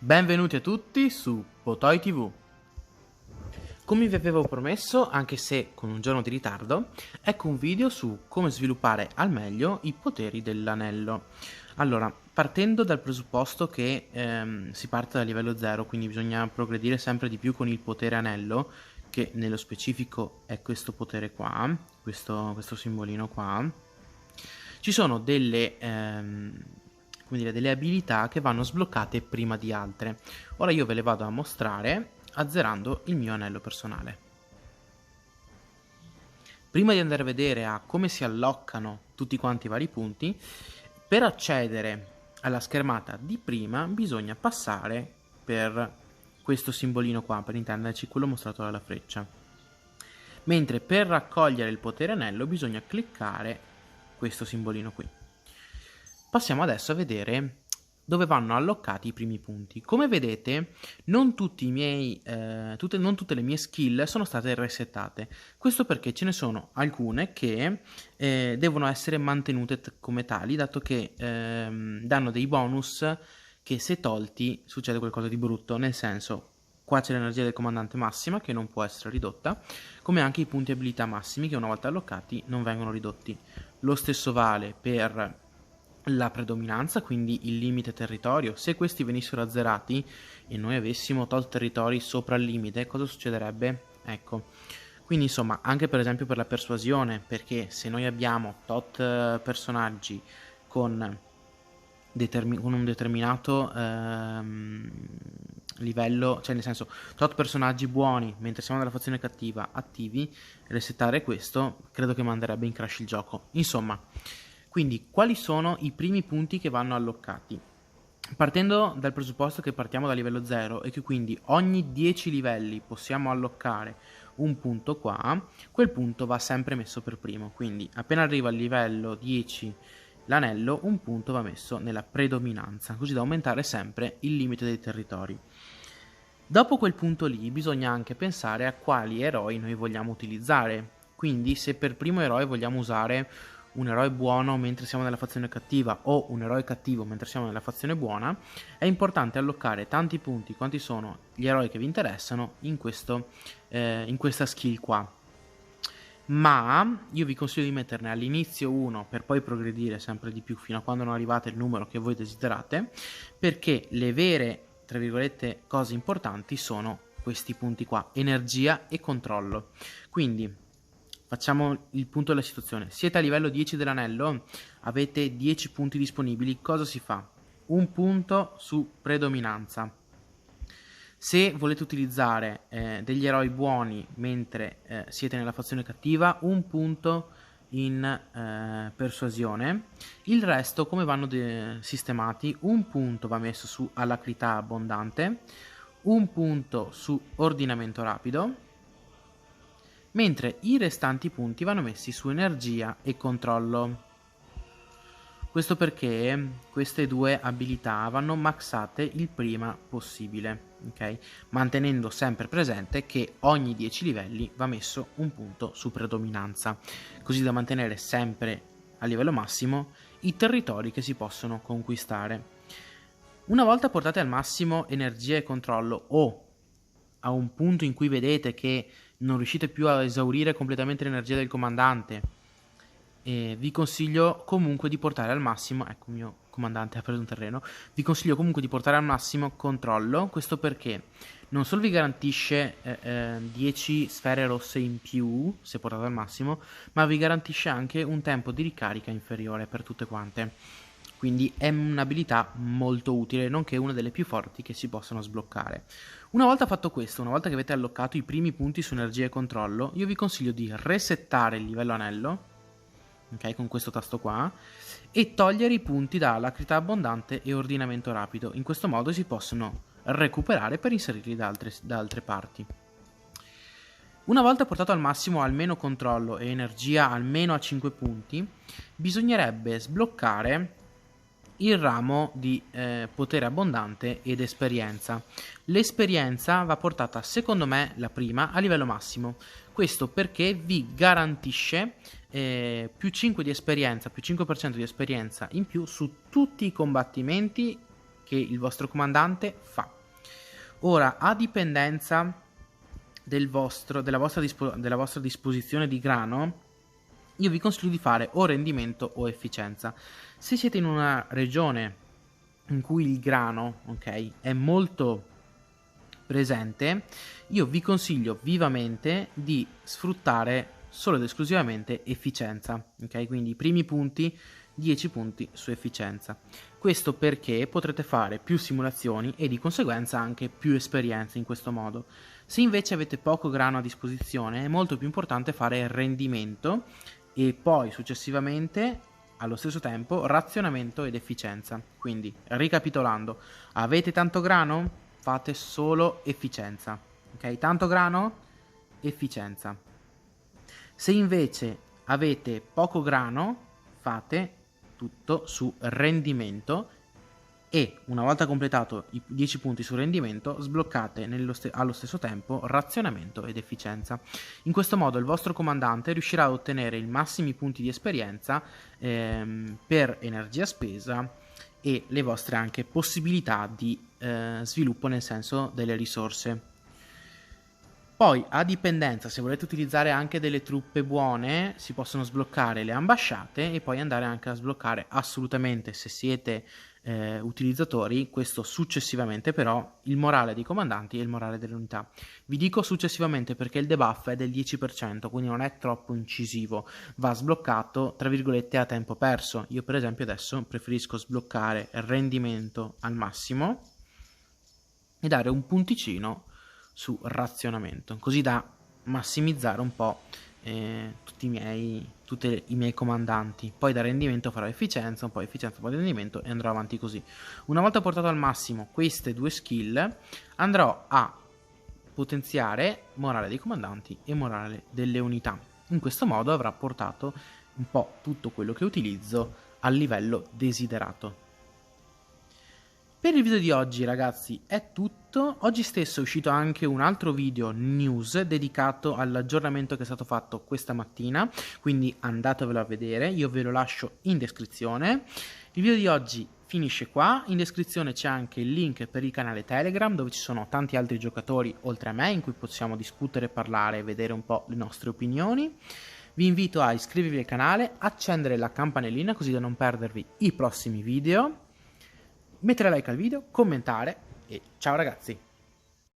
Benvenuti a tutti su Potoi TV. Come vi avevo promesso, anche se con un giorno di ritardo, ecco un video su come sviluppare al meglio i poteri dell'anello. Allora, partendo dal presupposto che si parte da livello 0, quindi bisogna progredire sempre di più con il potere anello, che nello specifico è questo potere qua, questo simbolino qua. Ci sono delle delle abilità che vanno sbloccate prima di altre. Ora io ve le vado a mostrare azzerando il mio anello personale. Prima di andare a vedere a come si alloccano tutti quanti i vari punti, per accedere alla schermata di prima bisogna passare per questo simbolino qua, per intenderci quello mostrato dalla freccia. Mentre per raccogliere il potere anello bisogna cliccare questo simbolino qui. Passiamo adesso a vedere dove vanno alloccati i primi punti. Come vedete, non tutte le mie skill sono state resettate. Questo perché ce ne sono alcune che devono essere mantenute come tali, dato che danno dei bonus che se tolti succede qualcosa di brutto, nel senso qua c'è l'energia del comandante massima che non può essere ridotta, come anche i punti abilità massimi che una volta allocati non vengono ridotti. Lo stesso vale per la predominanza, quindi il limite territorio. Se questi venissero azzerati e noi avessimo tot territori sopra il limite, cosa succederebbe? Ecco, quindi insomma anche per esempio per la persuasione, perché se noi abbiamo tot personaggi con un determinato livello, cioè nel senso tot personaggi buoni mentre siamo nella fazione cattiva attivi, resettare questo credo che manderebbe in crash il gioco. Insomma, quindi quali sono i primi punti che vanno alloccati? Partendo dal presupposto che partiamo da livello 0 e che quindi ogni 10 livelli possiamo alloccare un punto qua, quel punto va sempre messo per primo. Quindi appena arriva al livello 10 l'anello, un punto va messo nella predominanza, così da aumentare sempre il limite dei territori. Dopo quel punto lì bisogna anche pensare a quali eroi noi vogliamo utilizzare. Quindi se per primo eroe vogliamo usare un eroe buono mentre siamo nella fazione cattiva o un eroe cattivo mentre siamo nella fazione buona, è importante allocare tanti punti quanti sono gli eroi che vi interessano in questa skill qua. Ma io vi consiglio di metterne all'inizio uno per poi progredire sempre di più fino a quando non arrivate il numero che voi desiderate, perché le vere, tra virgolette, cose importanti sono questi punti qua, energia e controllo. Quindi facciamo il punto della situazione. Siete a livello 10 dell'anello, avete 10 punti disponibili, cosa si fa? Un punto su predominanza. Se volete utilizzare degli eroi buoni mentre siete nella fazione cattiva, un punto in persuasione. Il resto come vanno sistemati? Un punto va messo su alacrità abbondante, un punto su ordinamento rapido, mentre i restanti punti vanno messi su energia e controllo. Questo perché queste due abilità vanno maxate il prima possibile, ok? Mantenendo sempre presente che ogni 10 livelli va messo un punto su predominanza, così da mantenere sempre a livello massimo i territori che si possono conquistare. Una volta portate al massimo energia e controllo o a un punto in cui vedete che non riuscite più a esaurire completamente l'energia del comandante, vi consiglio comunque di portare al massimo, ecco il mio comandante ha preso un terreno, vi consiglio comunque di portare al massimo controllo. Questo perché non solo vi garantisce 10 sfere rosse in più se portate al massimo, ma vi garantisce anche un tempo di ricarica inferiore per tutte quante. Quindi è un'abilità molto utile, nonché una delle più forti che si possono sbloccare. Una volta fatto questo, una volta che avete alloccato i primi punti su energia e controllo, io vi consiglio di resettare il livello anello, ok, con questo tasto qua, e togliere i punti da alacrità abbondante e ordinamento rapido. In questo modo si possono recuperare per inserirli da altre parti. Una volta portato al massimo almeno controllo e energia almeno a 5 punti, bisognerebbe sbloccare il ramo di potere abbondante ed esperienza. L'esperienza va portata, secondo me, la prima a livello massimo. Questo perché vi garantisce più 5 di esperienza, più 5% di esperienza in più su tutti i combattimenti che il vostro comandante fa. Ora, a dipendenza della vostra disposizione di grano, io vi consiglio di fare o rendimento o efficienza. Se siete in una regione in cui il grano, ok, è molto presente, io vi consiglio vivamente di sfruttare solo ed esclusivamente efficienza, ok? Quindi i primi punti, 10 punti su efficienza. Questo perché potrete fare più simulazioni e di conseguenza anche più esperienze in questo modo. Se invece avete poco grano a disposizione, è molto più importante fare rendimento e poi successivamente, allo stesso tempo, razionamento ed efficienza. Quindi, ricapitolando, avete tanto grano? Fate solo efficienza, ok? Tanto grano? Efficienza. Se invece avete poco grano, fate tutto su rendimento e una volta completato i 10 punti su rendimento, sbloccate allo stesso tempo razionamento ed efficienza. In questo modo il vostro comandante riuscirà ad ottenere i massimi punti di esperienza per energia spesa e le vostre anche possibilità di sviluppo nel senso delle risorse. Poi, a dipendenza, se volete utilizzare anche delle truppe buone, si possono sbloccare le ambasciate e poi andare anche a sbloccare assolutamente, se siete utilizzatori, questo successivamente però, il morale dei comandanti e il morale delle unità. Vi dico successivamente perché il debuff è del 10%, quindi non è troppo incisivo, va sbloccato, tra virgolette, a tempo perso. Io per esempio adesso preferisco sbloccare il rendimento al massimo e dare un punticino su razionamento, così da massimizzare un po' tutti i miei comandanti. Poi da rendimento farò efficienza, un po' efficienza, un po' di rendimento e andrò avanti così. Una volta portato al massimo queste due skill, andrò a potenziare morale dei comandanti e morale delle unità. In questo modo avrà portato un po' tutto quello che utilizzo al livello desiderato. Per il video di oggi, ragazzi, è tutto. Oggi stesso è uscito anche un altro video news dedicato all'aggiornamento che è stato fatto questa mattina, quindi andatevelo a vedere, io ve lo lascio in descrizione. Il video di oggi finisce qua, in descrizione c'è anche il link per il canale Telegram dove ci sono tanti altri giocatori oltre a me in cui possiamo discutere, parlare e vedere un po' le nostre opinioni. Vi invito a iscrivervi al canale, accendere la campanellina così da non perdervi i prossimi video, mettere like al video, commentare e ciao ragazzi!